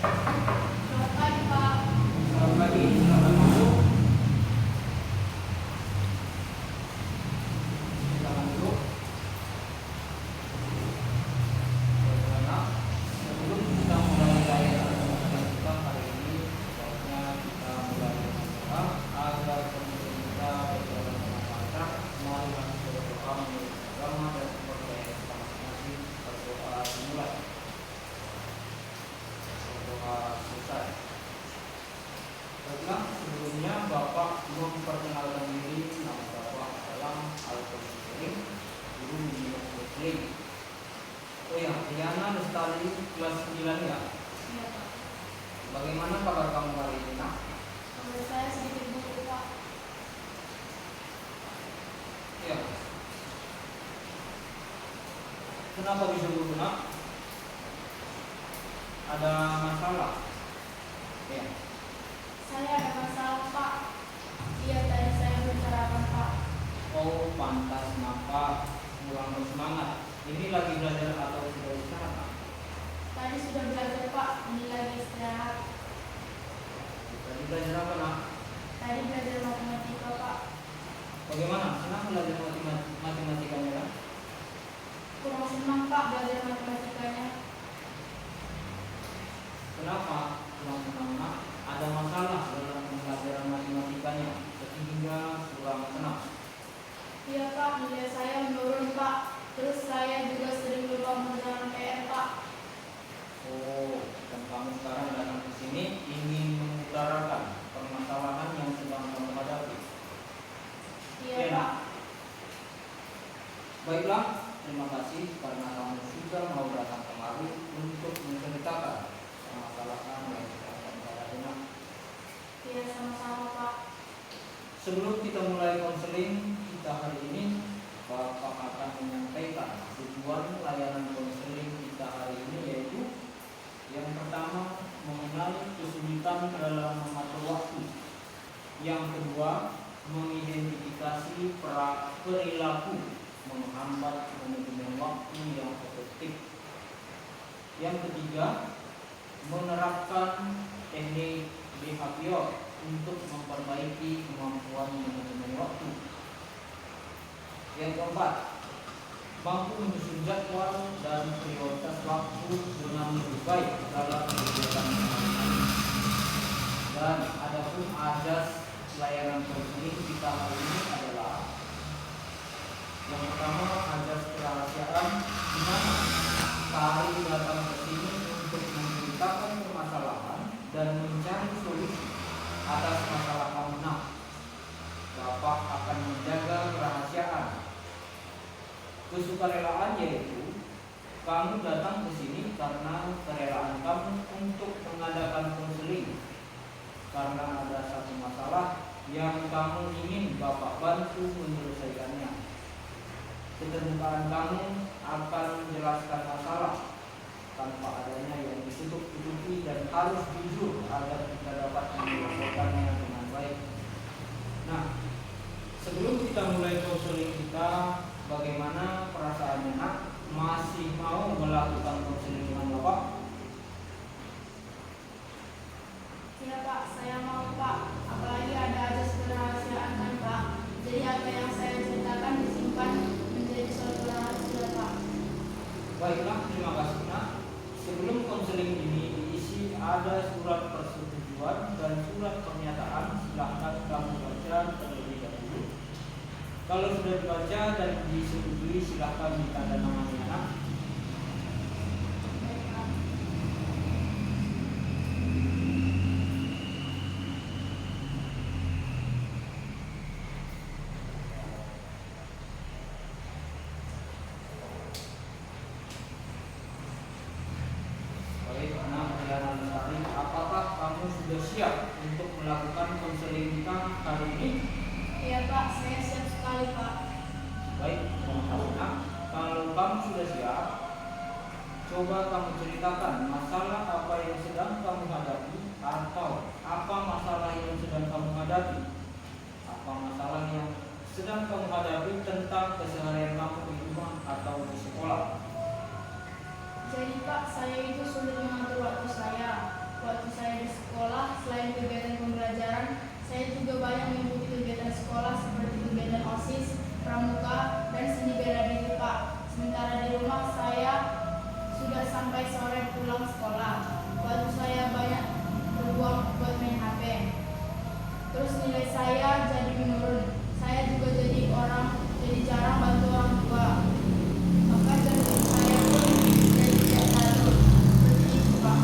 Selamat pagi, Pak. Selamat pagi, silakan masuk. Silakan duduk. Bagaimana? Sebelum kita mulai pelajaran kita hari ini, sebaiknya kita mulai berdoa agar pemimpin kita berjalan dengan lancar. Mari kita berdoa menurut agama dan kepercayaan kita masing-masing. Berdoa dimulai. Berdoa selesai. Baiklah, sebelumnya Bapak memperkenalkan diri. Nama Bapak adalah Alfons Sering, guru bimbingan muslim. Oh ya, Diana Lestari kelas 9 ya. Iya, Pak. Bagaimana kabar kamu hari ini, Nak? Menurut saya sedikit buruk, Pak. Ya. Kenapa bisa buruk, Nak? Ada masalah? Ya. Saya ada masalah, Pak. Iya, tadi saya bicarakan, Pak. Oh, pantas maka kurang bersemangat. Ini lagi belajar atau sudah istirahat, Nak? Tadi sudah belajar, Pak. Ini lagi istirahat. Tadi belajar apa, Nak? Tadi belajar matematika, Pak. Bagaimana? Senang belajar matematikanya, Nak? Kurang senang, Pak, belajar matematikanya. Kenapa kurang senang, Nak? Ada masalah dalam pembelajaran matematikanya sehingga kurang senang. Iya, Pak. Nilai saya menurun, Pak. Terus saya juga sering lupa mengerjakan PR, Pak. Oh, dan kamu sekarang datang ke sini ingin mengutarakan permasalahan yang sedang kamu hadapi. Iya, Ya, Pak. Nak? Baiklah, terima kasih karena kamu sudah mau datang kemari untuk menceritakan permasalahan yang sedang kamu hadapi, Nak. Iya, sama-sama, Pak. Sebelum kita mulai konseling kita hari ini, Bapak akan menyampaikan tujuan layanan konseling kita hari ini, yaitu yang pertama, mengenali kesulitan dalam mengatur waktu. Yang kedua, mengidentifikasi perilaku menghambat manajemen waktu yang efektif. Yang ketiga, menerapkan teknik behavior untuk memperbaiki kemampuan manajemen waktu. Yang keempat, mampu menyusun jadwal dan prioritas waktu dengan lebih baik dalam kegiatan sehari-hari. Dan adapun azas layanan konseling kita hari ini adalah yang pertama, azas kerahasiaan, di mana kami datang ke sini untuk menceritakan permasalahan dan mencari solusi atas masalah kamu. Nah, Bapak akan menjaga kerahasiaan. Kesukarelaan yaitu kamu datang ke sini karena kerelaan kamu untuk mengadakan konseling karena ada satu masalah yang kamu ingin Bapak bantu menyelesaikannya. Keterbukaan kamu akan menjelaskan masalah tanpa adanya yang ditutup-tutupi dan harus jujur agar kita dapat menyelesaikannya dengan baik. Nah, sebelum kita mulai konseling kita, bagaimana perasaannya, Nak? Masih mau melakukan konseling dengan Bapak? Iya, Pak. Saya mau, Pak. Apalagi ada azas kerahasiaan, kan, Pak. Jadi apa yang saya ceritakan disimpan menjadi suatu rahasia, Pak. Baiklah, terima kasih, Nak. Sebelum konseling ini diisi ada surat persetujuan dan surat pernyataan. Silahkan kamu baca terlebih dahulu. Kalau sudah dibaca dan disetujui, silahkan ditandatangani, Nak. Baik, Pak. Baik, Nak Diana Lestari, apakah kamu sudah siap untuk melakukan konseling kita hari ini? Iya, Pak. Saya siap sekali, Pak. Baik, terima kasih, Nak. Kalau kamu sudah siap, coba kamu ceritakan masalah apa yang sedang kamu hadapi, atau apa masalah yang sedang kamu hadapi, apa masalah yang sedang kamu hadapi tentang keseharian kamu di rumah atau di sekolah. Jadi, Pak, saya itu sulit mengatur waktu saya. pulang sekolah. Waktu saya banyak berbuang buat main HP. Terus nilai saya jadi menurun. Saya juga jadi jarang bantu orang tua. Maka jantung saya pun jadi tidak stabil. Seperti itu, Pak.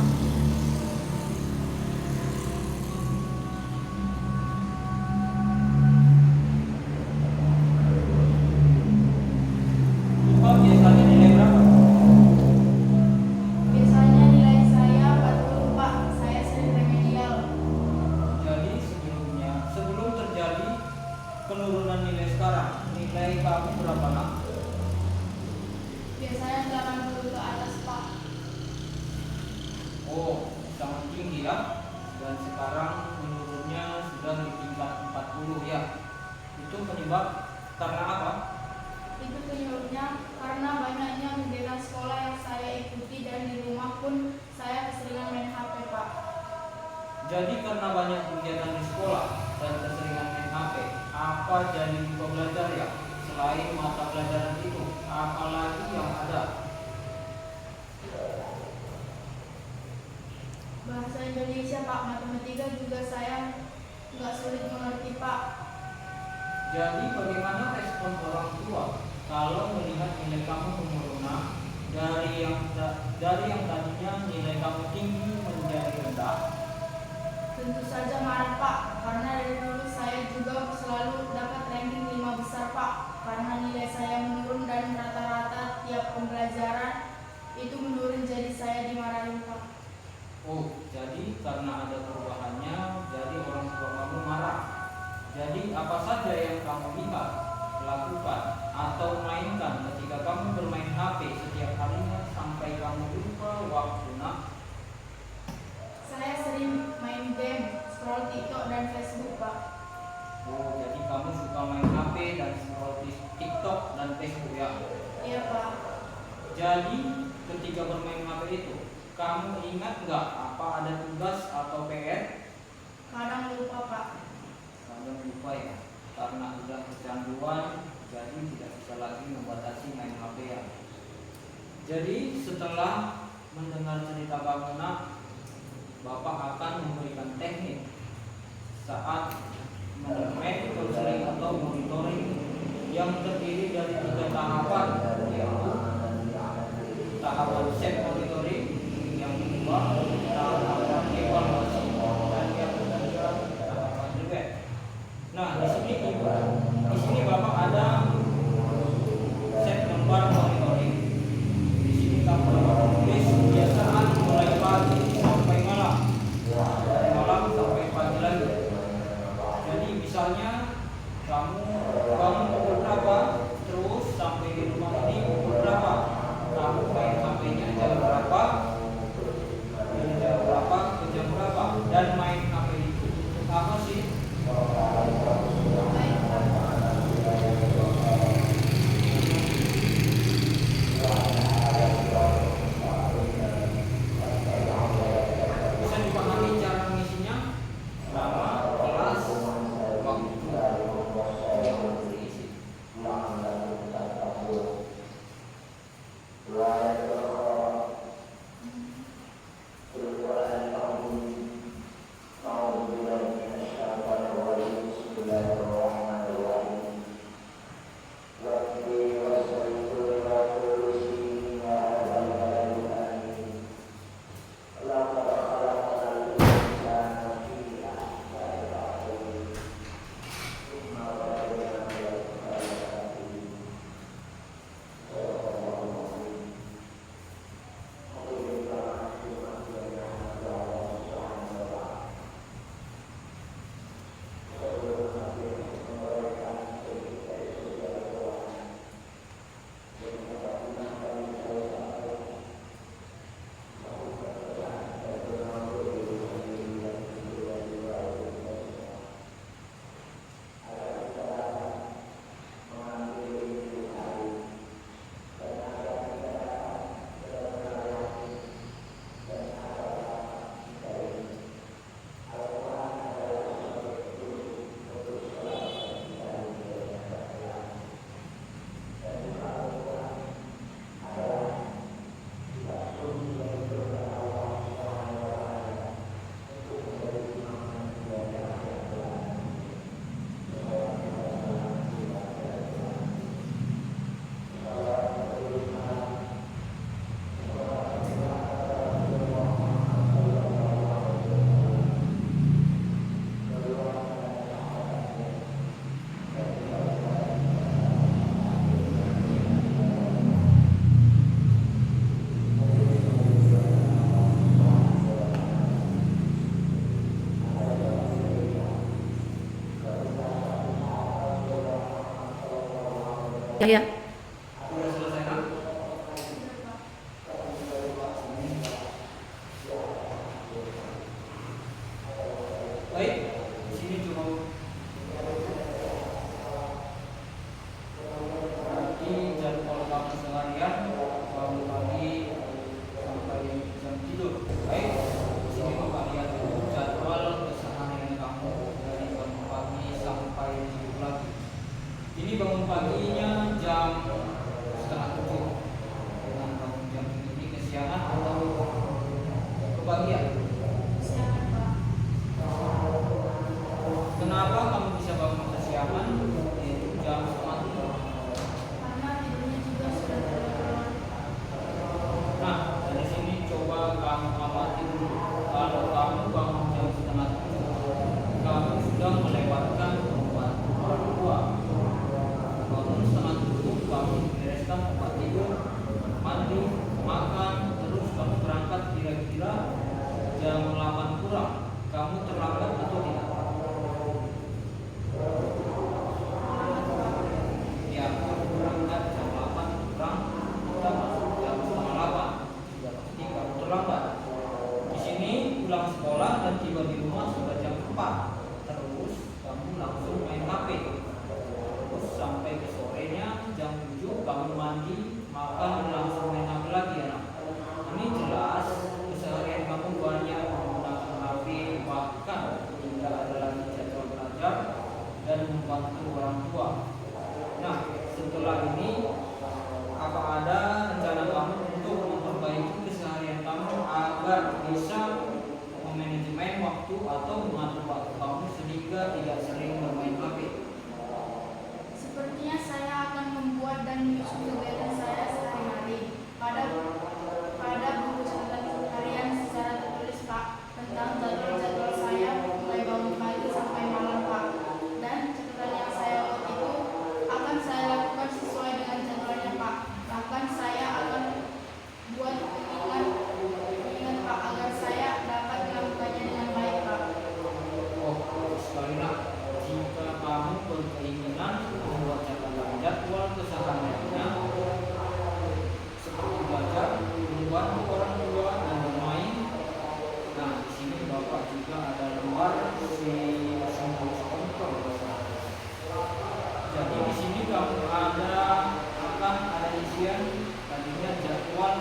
Bapak biasanya nilai berapa? Biasanya nilai saya 40, Pak. Saya sering remedial. Jadi sebelum terjadi penurunan nilai sekarang, nilai kamu berapa nak? Biasanya 80 ke atas, Pak. Oh, sangat tinggi ya. Dan sekarang menurunnya sudah di tingkat 40 ya. Itu penyebab karena apa? Itu penyebabnya karena banyaknya kegiatan sekolah yang saya ikuti dan di rumah pun saya keseringan main HP, Pak. Jadi karena banyak kegiatan di sekolah dan keseringan main HP, apa jadi lupa belajar ya? Selain mata pelajaran itu, apa lagi yang ada? Bahasa Indonesia, Pak. Matematika juga saya nggak sulit mengerti, Pak. Jadi bagaimana respon orang tua kalau melihat nilai kamu penurunan dari yang tadinya nilai kamu tinggi menjadi rendah? Tentu saja marah, Pak. Karena dari dulu saya juga selalu dapat ranking 5 besar, Pak. Karena nilai saya menurun dan rata-rata tiap pembelajaran itu menurun, jadi saya dimarahin, Pak. Oh, jadi karena ada perubahannya, jadi orang tua kamu marah. Jadi apa saja yang kamu lihat, lakukan, atau mainkan ketika kamu bermain HP setiap harinya sampai kamu lupa waktu nak? Saya sering main game, scroll TikTok dan Facebook, Pak. Oh, jadi kamu suka main HP dan scroll di TikTok dan Facebook ya? Iya, Pak. Jadi ketika bermain HP itu, kamu ingat nggak apa ada tugas atau PR? Kadang lupa, Pak. Kadang lupa ya, karena sudah kecanduan, jadi tidak bisa lagi membatasi main HP ya. Jadi setelah mendengar cerita kamu nak, Bapak akan memberikan teknik saat main konseling atau monitoring yang terdiri dari 3 tahapan, yaitu tahapan set monitoring, yang kedua tahapan evaluasi, dan yang ketiga tahapan review. Nah, di sini Bapak ada set lembar monitoring. Di sini kamu dapat menulis kebiasaan mulai pagi sampai malam, dari malam sampai pagi lagi. Jadi misalnya kamu bangun pukul berapa, terus sampai di rumah ini pukul berapa, kamu main HP-nya jam berapa. Ya. Sudah selesai nak? Baik, di sini cukup. Berarti jadwal kamu seharian bangun pagi sampai jam tidur. Baik, di sini Bapak lihat dulu jadwal keseharian kamu dari bangun pagi sampai tidur lagi. Ini bangun paginya jam setengah 7. Dengan bangun jam ini kesiangan atau kebagian? Silakan Pak. Kenapa kamu bisa bangun kesiangan? Yaitu jam setengah 7. Karena tidurnya juga sudah terlalu. Nah, dari sini coba kamu amati dulu. Kalau kamu bangun jam setengah 7, kamu sudah melewatkan waktu orang tua. Bangun setengah 7, kamu bereskan tempat tidur, mandi, makan, terus kamu berangkat kira-kira jam 8 kurang. Kamu terlambat atau tidak? Ya, kamu berangkat jam 8 kurang, kita masuk jam setengah 8. Sudah pasti kamu terlambat. Di sini pulang sekolah dan tiba di rumah sudah jam 4. Terus kamu langsung main HP. Terus sampai ke sorenya jam 7 kamu mandi, makan dan langsung main HP lagi ya. Ini jelas keseharian kamu banyak menggunakan HP, bahkan tidak ada lagi jadwal belajar dan membantu orang tua. Nah, setelah ini apa ada rencana kamu untuk memperbaiki keseharian kamu agar bisa memanajemen waktu atau mengatur waktu kamu sehingga tidak sering bermain HP? Sepertinya saya akan membuat dan menyusun kegiatan saya sehari-hari pada buku catatan harian secara tertulis Pak tentang jadwal-jadwal saya mulai bangun pagi sampai malam Pak. Dan catatan yang saya buat itu akan saya lakukan sesuai dengan jadwalnya Pak. Bahkan saya akan buat pengingat Pak agar saya dapat melakukannya dengan baik Pak. Oh, sekali nak, jika kamu berkeinginan membuat catatan jadwal kesehariannya seperti belajar, membantu orang tua dan bermain. Nah, di sini Bapak juga ada lembar simbol kontrol. Jadi di sini kamu akan ada isian tadinya jadwal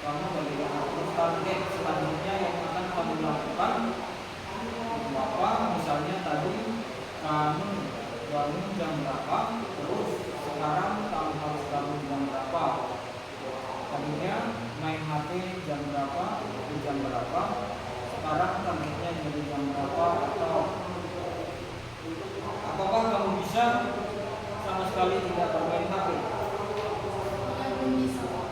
kamu bagaimana terus target selanjutnya yang akan kamu lakukan. Apa misalnya tadi kamu bangun jam berapa, terus sekarang kamu harus bangun jam berapa. Tadinya main HP jam berapa ke jam berapa, sekarang targetnya jadi jam berapa, atau apakah kamu bisa sama sekali tidak bermain HP? Belum bisa Pak.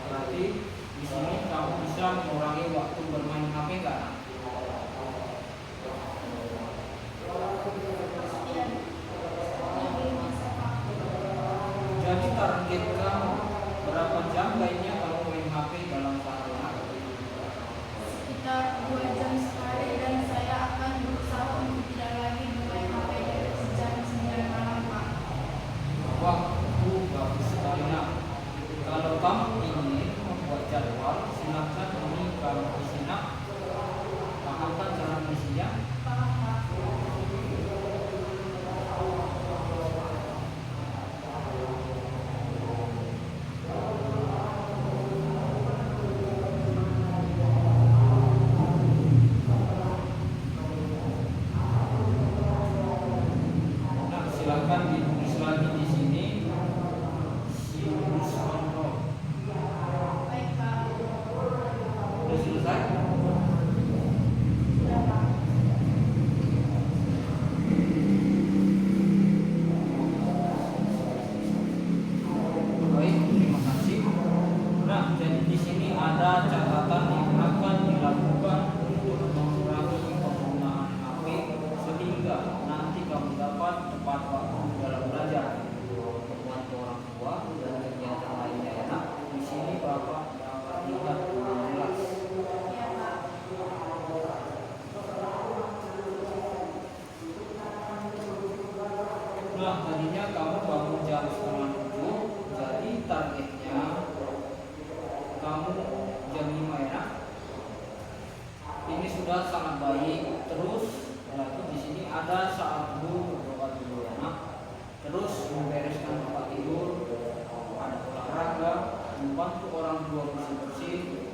Berarti di sini kamu bisa mengurangi waktu bermain HP nggak? Sepertinya belum bisa Pak. Jadi target kamu berapa jam baiknya kamu main HP dalam sehari? Sekitar 2 jam sekali dan saya akan berusaha untuk tidak lagi bermain HP dari jam 9 malam Pak. Waktu bagus sekali nak. Kalau kamu ingin membuat jadwal, silakan ini kamu isi nak. Paham kan cara mengisinya? Paham Pak. Nah, silakan ditulis lagi di sini. Simbol kontrol. Baik Pak. Sudah selesai? Sudah Pak. Baik, terima kasih. Nah, jadi di sini ada catatan yang akan dilakukan untuk mengurangi penggunaan HP sehingga nanti kamu dapat tepat waktu dalam belajar, membantu orang Nah, tadinya kamu bangun jam 6:30, jadi targetnya kamu jam 5 ya. Ini sudah sangat baik. Terus lagi di sini ada saat dulu berdoa dulu ya. Terus membereskan tempat tidur, ada olahraga, membantu orang tua bersih-bersih,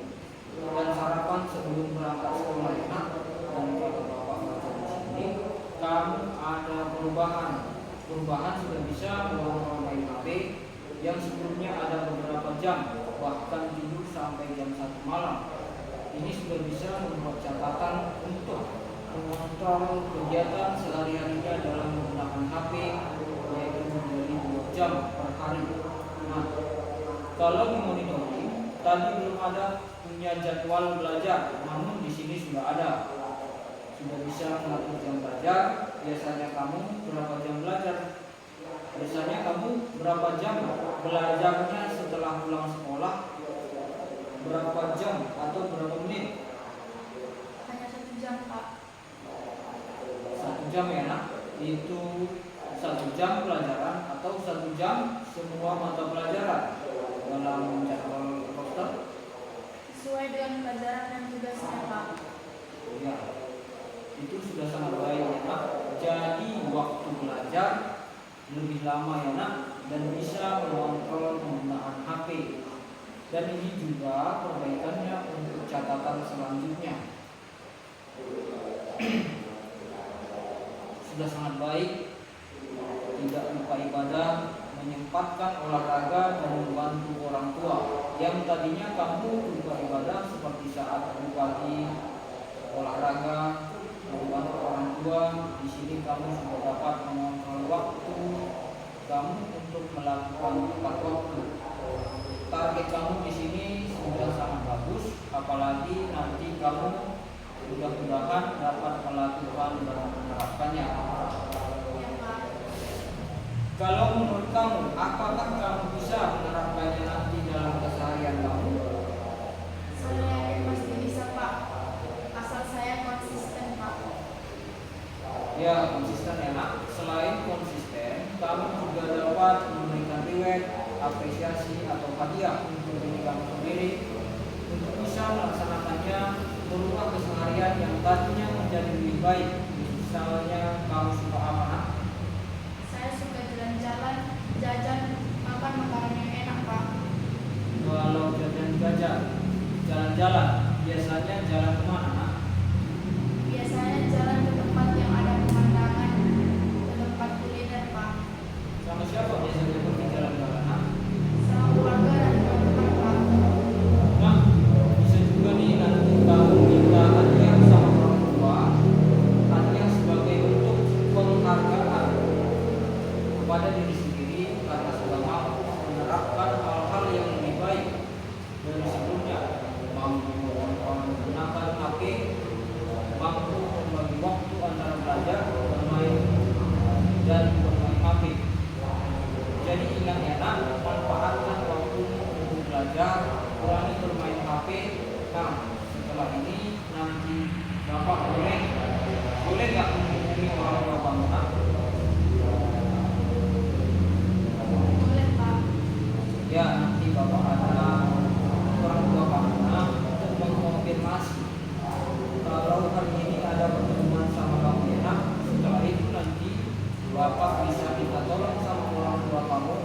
dan sarapan sebelum berangkat sekolah ya. Dan kalau bapak baca di sini, kamu ada perubahan sudah bisa mengontrol main HP yang sebelumnya ada beberapa jam, bahkan tidur sampai jam 1 malam. Ini sudah bisa membuat catatan untuk mengontrol kegiatan sehari-harinya dalam menggunakan HP, yaitu menjadi 2 jam per hari. Nah, kalau di monitoring tadi belum ada punya jadwal belajar, namun di sini sudah ada. Sudah bisa mengatur jam belajar. Biasanya kamu berapa jam belajar? Biasanya kamu berapa jam belajarnya setelah pulang sekolah? Berapa jam atau berapa menit? Hanya 1 jam, Pak. 1 jam ya nak? Itu 1 jam pelajaran atau 1 jam semua mata pelajaran dalam jadwal roster? Sesuai dengan pelajaran dan tugasnya, Pak. Ya, itu sudah sangat baik ya nak. Jadi waktu belajar lebih lama ya nak, dan bisa mengontrol penggunaan HP. Dan ini juga perbaikannya untuk catatan selanjutnya. Sudah sangat baik, tidak lupa ibadah, menyempatkan olahraga dan membantu orang tua. Yang tadinya kamu lupa ibadah seperti saat pagi olahraga, membantu orang tua, di sini kamu sudah dapat mengontrol waktu kamu untuk melakukan tepat waktu. Target kamu di sini sudah sangat bagus, apalagi nanti kamu mudah-mudahan dapat melakukan dan menerapkannya. Ya, Pak. Kalau menurut kamu, apakah kamu bisa menerapkannya nanti dalam keseharian kamu? Saya yakin pasti bisa, Pak. Asal saya konsisten, Pak. Ya, konsisten ya nak. Selain konsisten, kamu juga dapat memberikan reward, apresiasi atau hadiah untuk diri kamu sendiri untuk bisa melaksanakannya, merubah keseharian yang tadinya menjadi lebih baik. Misalnya kamu suka apa nak? Saya suka jalan-jalan, jajan, makan makanan yang enak, Pak. Kalau jalan-jalan, biasanya jalan kemana nak? Biasanya jalan ke tempat yang ada pemandangan, ke tempat kuliner, Pak. Sama siapa biasanya pergi jalan-jalan nak? Sama keluarga dan teman-teman, Pak. Nah, bisa juga nih nanti kamu minta hadiah sama orang tua, hadiah sebagai bentuk penghargaan kepada diri sendiri karena sudah mampu menerapkan hal-hal yang lebih baik dari sebelumnya, mampu menggunakan HP, mampu membagi waktu antara belajar, bermain, dan bermain HP. Jadi ingat ya nak, manfaatkan waktu untuk belajar, kurangi bermain HP. Nah, setelah ini nanti bapak boleh nggak menghubungi orang tua kamu nak? Boleh, Pak. Ya, nanti bapak ada orang tua kamu nak untuk mengkonfirmasi kalau hari ini ada pertemuan sama kamu ya nak. Setelah itu nanti bapak bisa minta tolong sama orang tua kamu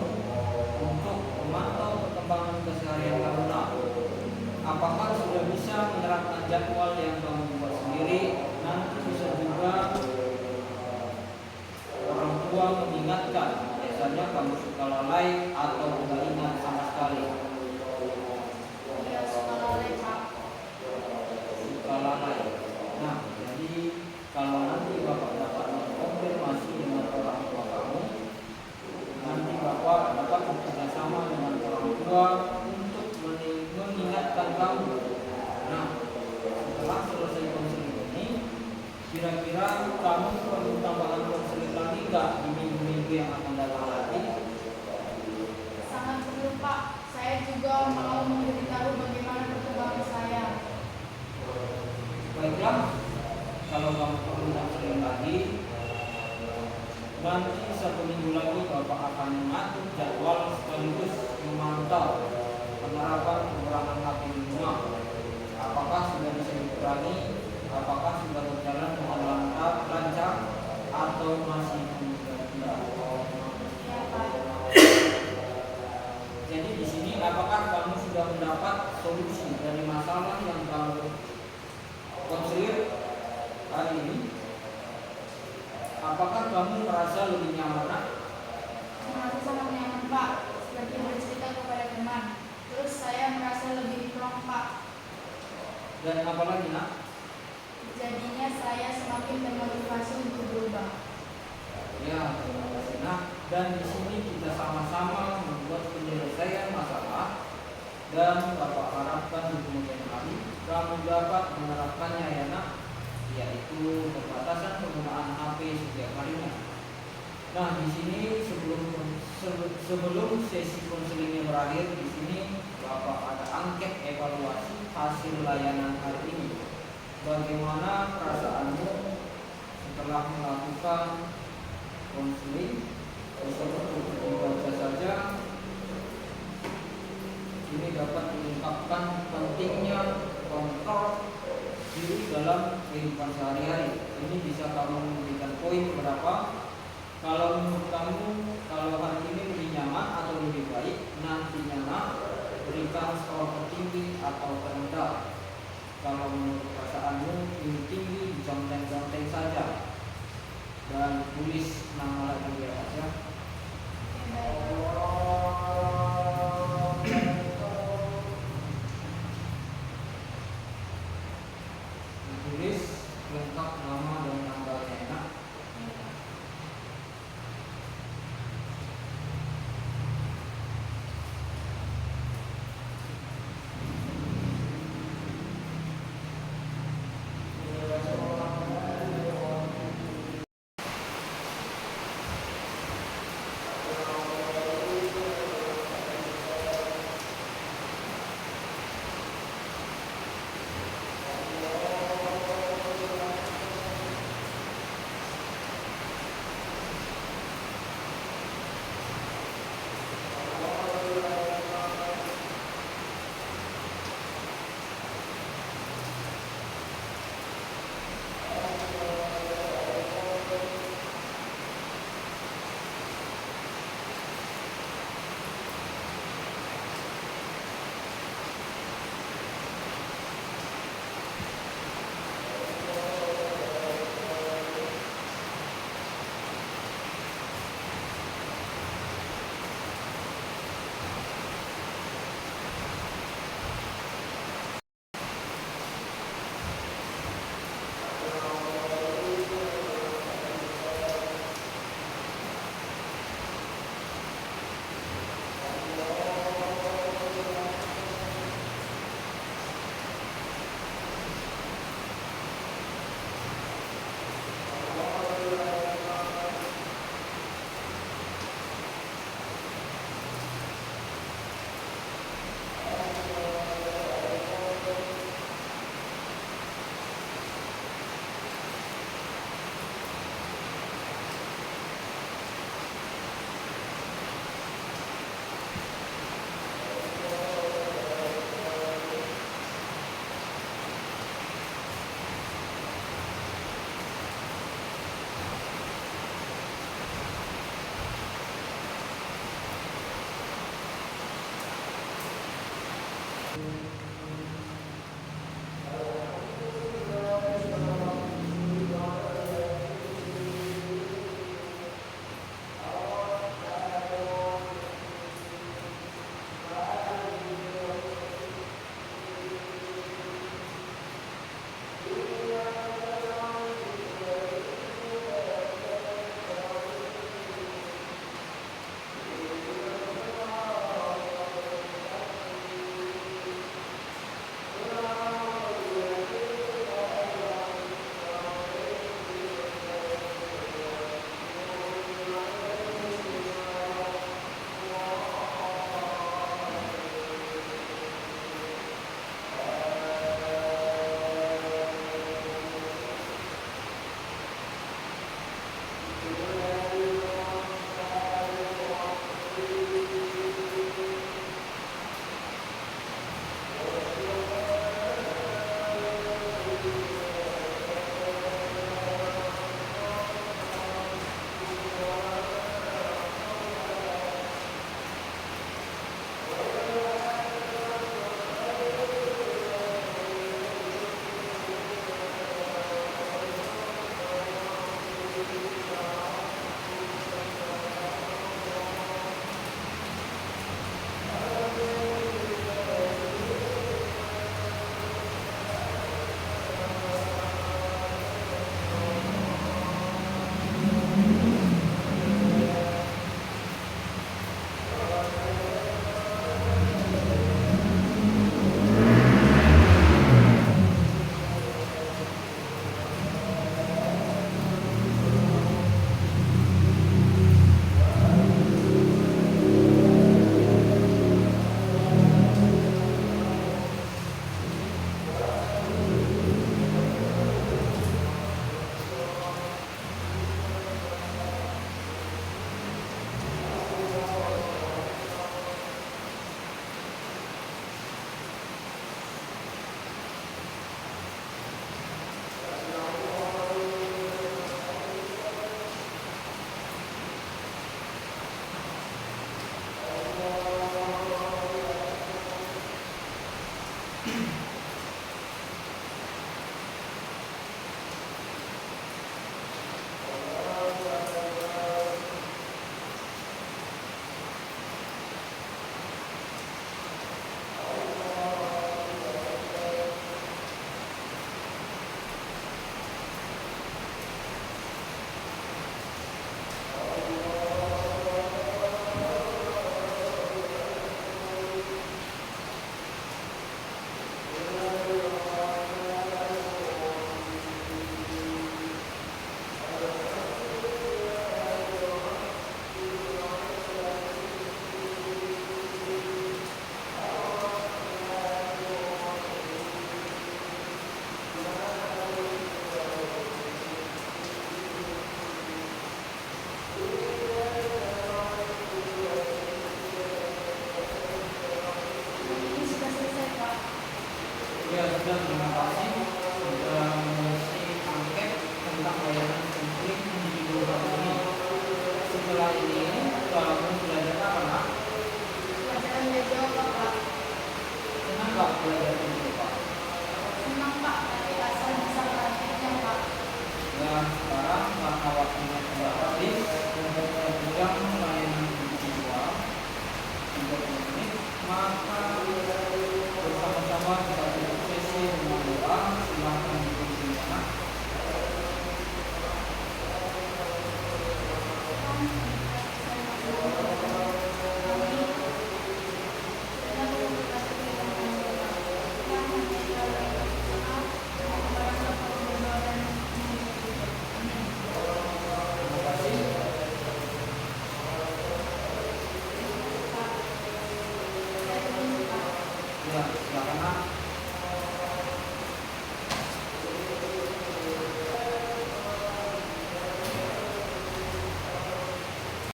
untuk memantau perkembangan keseharian kamu nak. Apakah sudah bisa menerapkan jadwal yang kamu buat sendiri? Nanti bisa juga orang tua mengingatkan. Biasanya kamu suka lalai atau tidak ingat sama sekali. Iya, suka lalai, Pak. Suka lalai. Nah, jadi kalau nanti bapak dapat mengkonfirmasi dengan orang tua kamu, nanti bapak dapat bekerjasama dengan orang tua untuk mengingatkan kamu. Nah, setelah selesai konseling ini, kira-kira kamu perlu tambahan konseling lagi nggak di minggu-minggu yang akan datang lagi? Sangat perlu, Pak. Saya juga mau memberitahu bagaimana perkembangan saya. Baiklah, kalau kamu perlu konseling lagi, Nanti 1 minggu lagi Bapak akan mengatur jadwal sekaligus memantau penerapan pengurangan HP di rumah. Apakah sudah bisa dikurangi? Apakah sudah berjalan dengan lancar atau masih tidak? Ya, Pak. Jadi di sini apakah kamu sudah mendapat solusi dari masalah yang kamu konsider hari ini? Apakah kamu merasa lebih nyaman? Merasa sangat nyaman, Pak. Seperti bercerita kepada teman. Terus saya merasa lebih plong, Pak. Dan apa lagi, Nak? Jadinya saya semakin termotivasi untuk berubah. Ya, terima kasih, Nak. Dan di sini kita sama-sama membuat penyelesaian masalah dan Bapak harapkan di kemudian hari kamu dapat menerapkannya, ya, Nak, yaitu pembatasan penggunaan HP setiap harinya. Nah, di sini sebelum sesi konselingnya berakhir, di sini Bapak ada angket evaluasi hasil layanan hari ini. Bagaimana perasaanmu setelah melakukan konseling tersebut? Dibaca saja. Ini dapat mengungkapkan pentingnya kontrol diri dalam kehidupan sehari-hari. Ini bisa kamu memberikan poin berapa? Kalau menurut kamu, kalau hari ini lebih nyaman atau lebih baik, nantinya, Nak, berikan skor tertinggi atau terendah. Kalau menurut perasaanmu ini tinggi, diconteng-conteng saja dan tulis nama lagi di atas, ya. Baik.